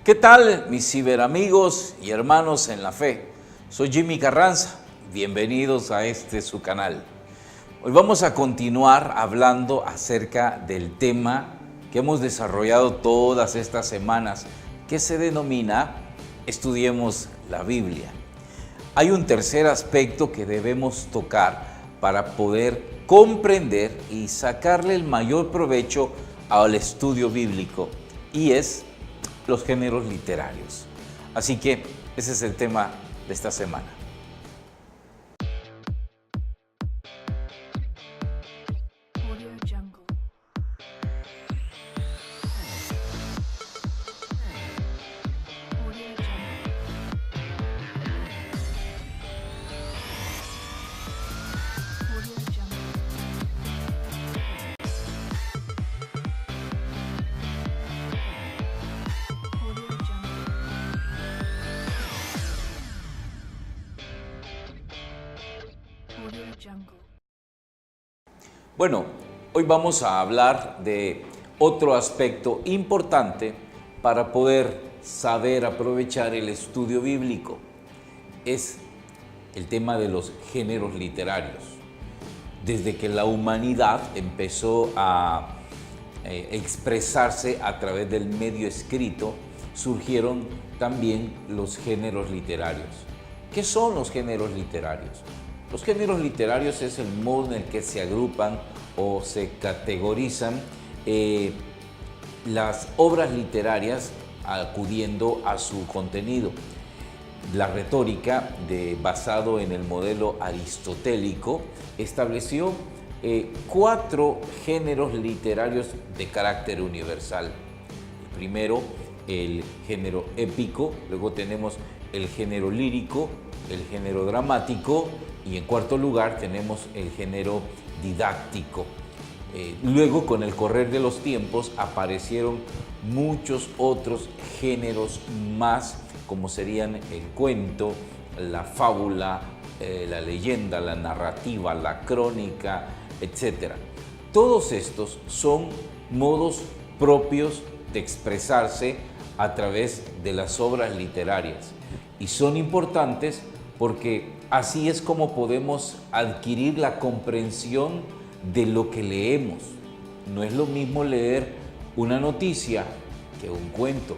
¿Qué tal, mis ciberamigos y hermanos en la fe? Soy Jimmy Carranza. Bienvenidos a su canal. Hoy vamos a continuar hablando acerca del tema que hemos desarrollado todas estas semanas, que se denomina Estudiemos la Biblia. Hay un tercer aspecto que debemos tocar para poder comprender y sacarle el mayor provecho al estudio bíblico, y es los géneros literarios. Así que ese es el tema de esta semana. Bueno, hoy vamos a hablar de otro aspecto importante para poder saber aprovechar el estudio bíblico. Es el tema de los géneros literarios. Desde que la humanidad empezó a expresarse a través del medio escrito, surgieron también los géneros literarios. ¿Qué son los géneros literarios? Los géneros literarios es el modo en el que se agrupan o se categorizan las obras literarias acudiendo a su contenido. La retórica, basado en el modelo aristotélico, estableció 4 géneros literarios de carácter universal. El primero, el género épico, luego tenemos el género lírico, el género dramático y en cuarto lugar tenemos el género didáctico. Luego, con el correr de los tiempos, aparecieron muchos otros géneros más, como serían el cuento, la fábula, la leyenda, la narrativa, la crónica, etc. Todos estos son modos propios de expresarse a través de las obras literarias y son importantes porque así es como podemos adquirir la comprensión de lo que leemos. No es lo mismo leer una noticia que un cuento.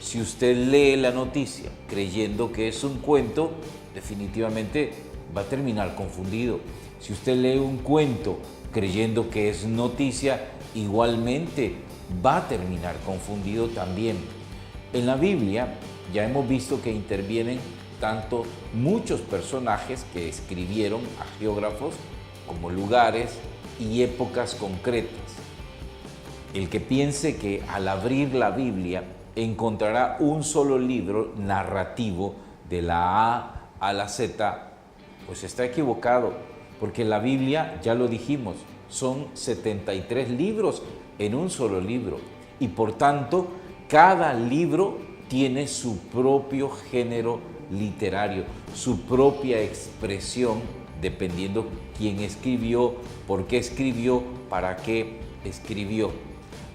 Si usted lee la noticia creyendo que es un cuento, definitivamente va a terminar confundido. Si usted lee un cuento creyendo que es noticia, igualmente va a terminar confundido también. En la Biblia ya hemos visto que intervienen tanto muchos personajes que escribieron a geógrafos como lugares y épocas concretas. El que piense que al abrir la Biblia encontrará un solo libro narrativo de la A a la Z, pues está equivocado, porque la Biblia, ya lo dijimos, son 73 libros en un solo libro y por tanto cada libro tiene su propio género literario, su propia expresión, dependiendo quién escribió, por qué escribió, para qué escribió.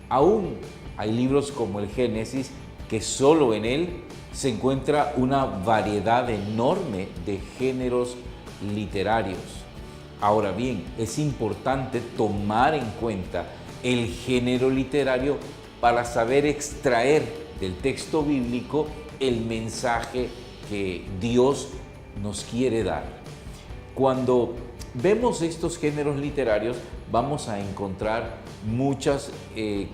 Aún hay libros como el Génesis, que solo en él se encuentra una variedad enorme de géneros literarios. Ahora bien, es importante tomar en cuenta el género literario para saber extraer del texto bíblico el mensaje que Dios nos quiere dar. Cuando vemos estos géneros literarios, vamos a encontrar muchas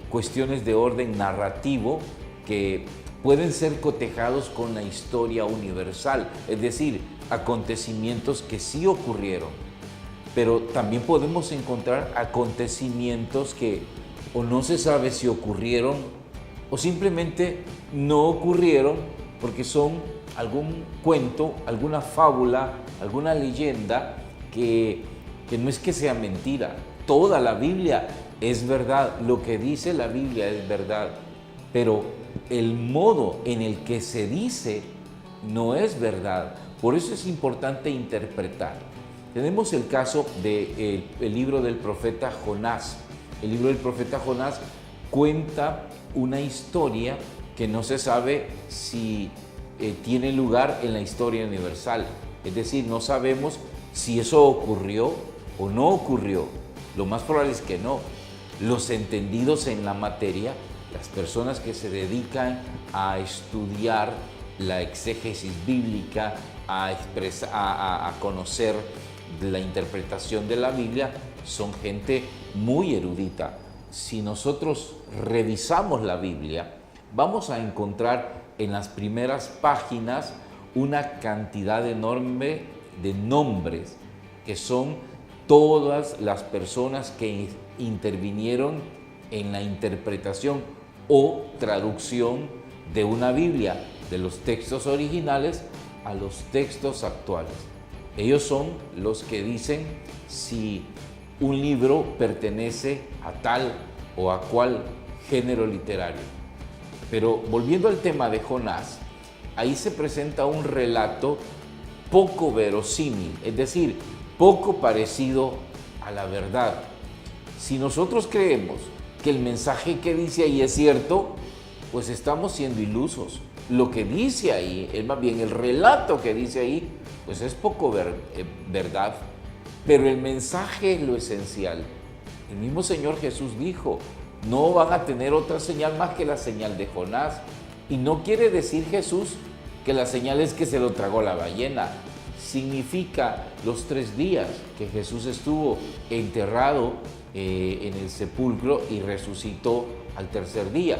cuestiones de orden narrativo que pueden ser cotejados con la historia universal, es decir, acontecimientos que sí ocurrieron, pero también podemos encontrar acontecimientos que o no se sabe si ocurrieron o simplemente no ocurrieron porque son algún cuento, alguna fábula, alguna leyenda que no es que sea mentira. Toda la Biblia es verdad, lo que dice la Biblia es verdad, pero el modo en el que se dice no es verdad. Por eso es importante interpretar. Tenemos el caso del libro del profeta Jonás. El libro del profeta Jonás cuenta una historia que no se sabe si tiene lugar en la historia universal. Es decir, no sabemos si eso ocurrió o no ocurrió. Lo más probable es que no. Los entendidos en la materia, las personas que se dedican a estudiar la exégesis bíblica, a conocer la interpretación de la Biblia, son gente muy erudita. Si nosotros revisamos la Biblia, vamos a encontrar en las primeras páginas una cantidad enorme de nombres que son todas las personas que intervinieron en la interpretación o traducción de una Biblia, de los textos originales a los textos actuales. Ellos son los que dicen si un libro pertenece a tal o a cual género literario. Pero volviendo al tema de Jonás, ahí se presenta un relato poco verosímil, es decir, poco parecido a la verdad. Si nosotros creemos que el mensaje que dice ahí es cierto, pues estamos siendo ilusos. Lo que dice ahí, es más bien el relato que dice ahí, pues es poco verdad. Pero el mensaje es lo esencial. El mismo Señor Jesús dijo, no van a tener otra señal más que la señal de Jonás. Y no quiere decir Jesús que la señal es que se lo tragó la ballena. Significa los 3 días que Jesús estuvo enterrado en el sepulcro y resucitó al tercer día.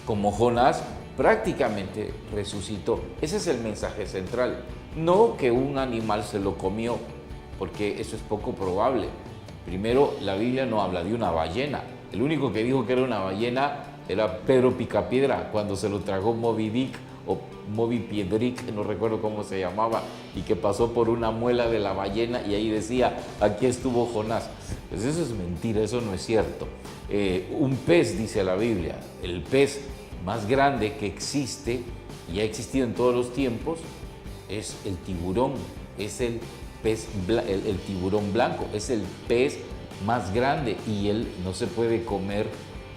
Como Jonás prácticamente resucitó. Ese es el mensaje central. No que un animal se lo comió, porque eso es poco probable. Primero, la Biblia no habla de una ballena. El único que dijo que era una ballena era Pedro Picapiedra, cuando se lo tragó Moby Dick o Moby Piedric, no recuerdo cómo se llamaba, y que pasó por una muela de la ballena y ahí decía, aquí estuvo Jonás. Pues eso es mentira, eso no es cierto. Un pez, dice la Biblia, el pez más grande que existe y ha existido en todos los tiempos es el tiburón, es el tiburón blanco, es el pez más grande y él no se puede comer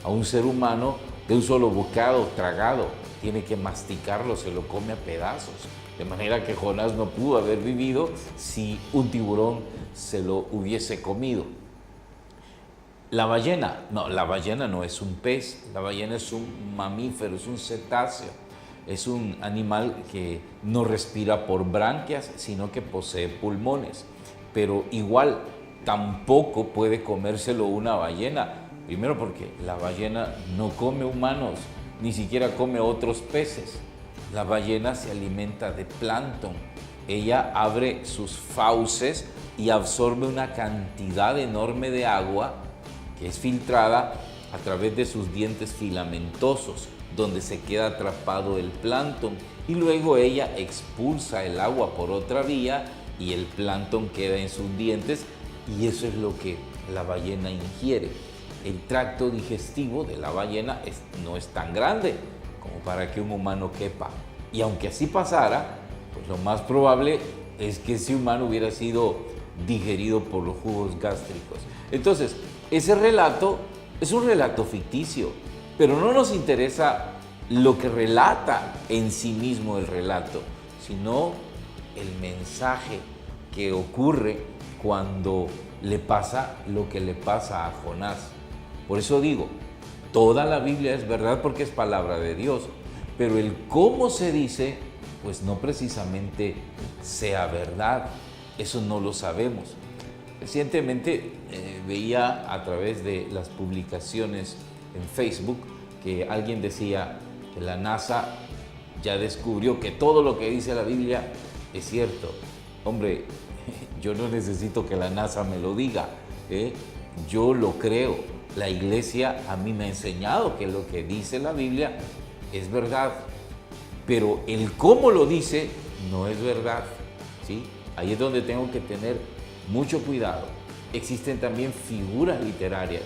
a un ser humano de un solo bocado tragado, tiene que masticarlo, se lo come a pedazos, de manera que Jonás no pudo haber vivido si un tiburón se lo hubiese comido. La ballena no es un pez, la ballena es un mamífero, es un cetáceo, es un animal que no respira por branquias, sino que posee pulmones, pero igual tampoco puede comérselo una ballena. Primero porque la ballena no come humanos, ni siquiera come otros peces. La ballena se alimenta de plancton. Ella abre sus fauces y absorbe una cantidad enorme de agua que es filtrada a través de sus dientes filamentosos, donde se queda atrapado el plancton. Y luego ella expulsa el agua por otra vía y el plancton queda en sus dientes y eso es lo que la ballena ingiere. El tracto digestivo de la ballena no es tan grande como para que un humano quepa. Y aunque así pasara, pues lo más probable es que ese humano hubiera sido digerido por los jugos gástricos. Entonces, ese relato es un relato ficticio, pero no nos interesa lo que relata en sí mismo el relato, sino el mensaje que ocurre cuando le pasa lo que le pasa a Jonás. Por eso digo, toda la Biblia es verdad porque es palabra de Dios, pero el cómo se dice, pues no precisamente sea verdad, eso no lo sabemos. Recientemente veía a través de las publicaciones en Facebook que alguien decía que la NASA ya descubrió que todo lo que dice la Biblia es cierto. Hombre, yo no necesito que la NASA me lo diga, yo lo creo. La iglesia a mí me ha enseñado que lo que dice la Biblia es verdad, pero el cómo lo dice no es verdad, ¿sí? Ahí es donde tengo que tener mucho cuidado. Existen también figuras literarias,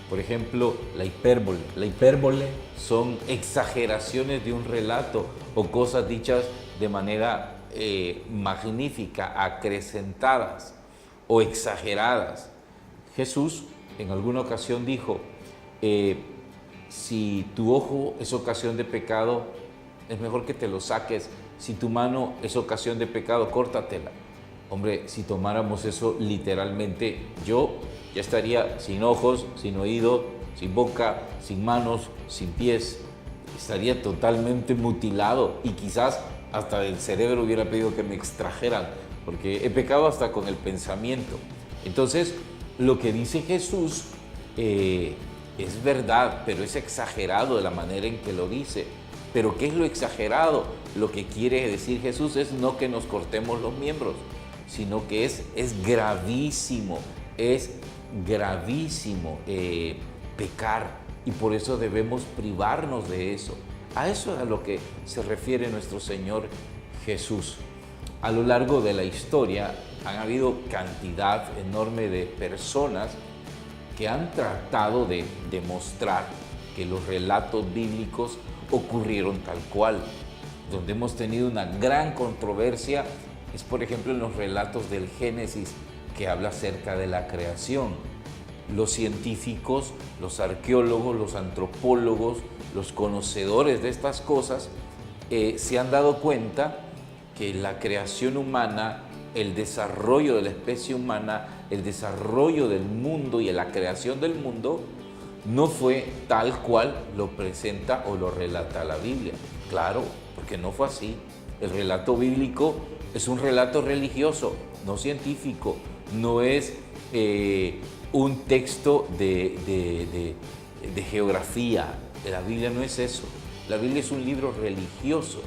por ejemplo, la hipérbole. La hipérbole son exageraciones de un relato o cosas dichas de manera magnífica, acrecentadas o exageradas. Jesús en alguna ocasión dijo, si tu ojo es ocasión de pecado, es mejor que te lo saques. Si tu mano es ocasión de pecado, córtatela. Hombre, si tomáramos eso literalmente, yo ya estaría sin ojos, sin oído, sin boca, sin manos, sin pies. Estaría totalmente mutilado y quizás hasta el cerebro hubiera pedido que me extrajeran, porque he pecado hasta con el pensamiento. Entonces, lo que dice Jesús es verdad, pero es exagerado de la manera en que lo dice. ¿Pero qué es lo exagerado? Lo que quiere decir Jesús es no que nos cortemos los miembros, sino que es gravísimo, pecar, y por eso debemos privarnos de eso. A eso es a lo que se refiere nuestro Señor Jesús. A lo largo de la historia han habido cantidad enorme de personas que han tratado de demostrar que los relatos bíblicos ocurrieron tal cual. Donde hemos tenido una gran controversia es, por ejemplo, en los relatos del Génesis, que habla acerca de la creación. Los científicos, los arqueólogos, los antropólogos, los conocedores de estas cosas se han dado cuenta que la creación humana, el desarrollo de la especie humana, el desarrollo del mundo y la creación del mundo no fue tal cual lo presenta o lo relata la Biblia. Claro, porque no fue así. El relato bíblico es un relato religioso, no científico, no es un texto de geografía. La Biblia no es eso. La Biblia es un libro religioso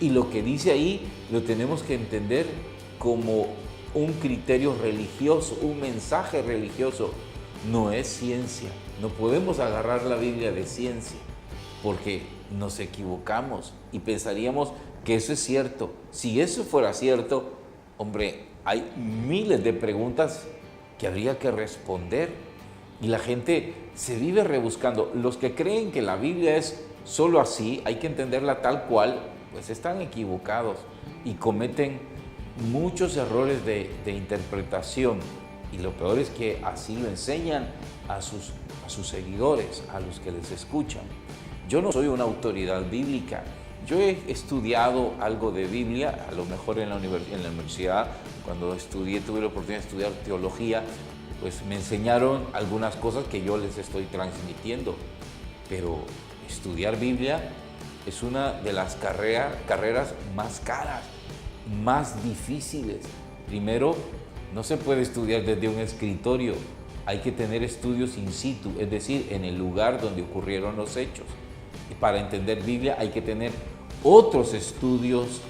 y lo que dice ahí lo tenemos que entender como un criterio religioso, un mensaje religioso. No es ciencia. No podemos agarrar la Biblia de ciencia porque nos equivocamos y pensaríamos que eso es cierto. Si eso fuera cierto, hombre, hay miles de preguntas que habría que responder y la gente se vive rebuscando. Los que creen que la Biblia es solo así, hay que entenderla tal cual, pues están equivocados y cometen muchos errores de interpretación. Y lo peor es que así lo enseñan a sus seguidores, a los que les escuchan. Yo no soy una autoridad bíblica. Yo he estudiado algo de Biblia, a lo mejor en la universidad, cuando tuve la oportunidad de estudiar teología, pues me enseñaron algunas cosas que yo les estoy transmitiendo. Pero estudiar Biblia es una de las carreras más caras, más difíciles. Primero, no se puede estudiar desde un escritorio, hay que tener estudios in situ, es decir, en el lugar donde ocurrieron los hechos. Y para entender Biblia hay que tener otros estudios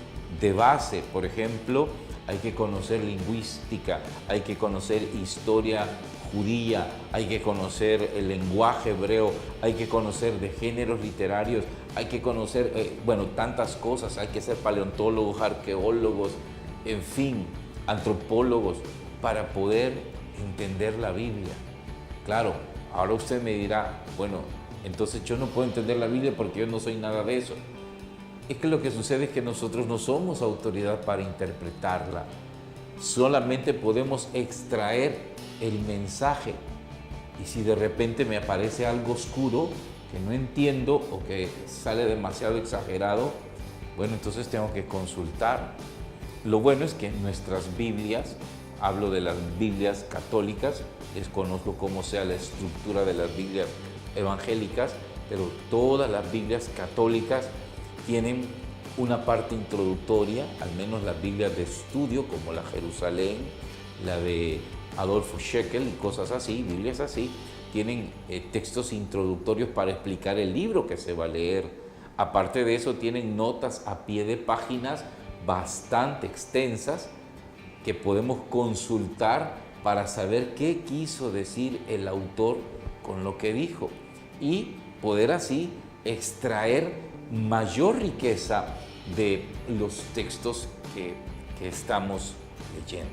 de base, por ejemplo, hay que conocer lingüística, hay que conocer historia judía, hay que conocer el lenguaje hebreo, hay que conocer de géneros literarios, hay que conocer, tantas cosas, hay que ser paleontólogos, arqueólogos, en fin, antropólogos, para poder entender la Biblia. Claro, ahora usted me dirá, bueno, entonces yo no puedo entender la Biblia porque yo no soy nada de eso. Es que lo que sucede es que nosotros no somos autoridad para interpretarla. Solamente podemos extraer el mensaje. Y si de repente me aparece algo oscuro que no entiendo o que sale demasiado exagerado, bueno, entonces tengo que consultar. Lo bueno es que nuestras Biblias, hablo de las Biblias católicas, desconozco cómo sea la estructura de las Biblias evangélicas, pero todas las Biblias católicas tienen una parte introductoria, al menos las Biblias de estudio, como la Jerusalén, la de Adolfo Scheckel y cosas así, Biblias así, tienen textos introductorios para explicar el libro que se va a leer. Aparte de eso, tienen notas a pie de páginas bastante extensas que podemos consultar para saber qué quiso decir el autor con lo que dijo y poder así extraer mayor riqueza de los textos que estamos leyendo.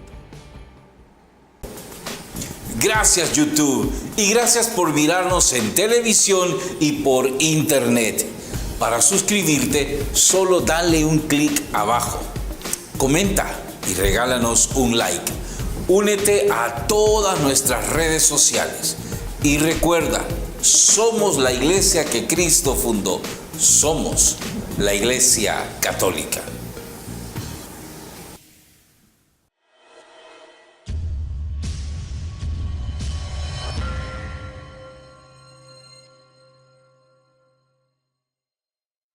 Gracias YouTube y gracias por mirarnos en televisión y por internet. Para suscribirte, solo dale un clic abajo. Comenta y regálanos un like. Únete a todas nuestras redes sociales. Y recuerda, Somos la iglesia que Cristo fundó. Somos la Iglesia Católica.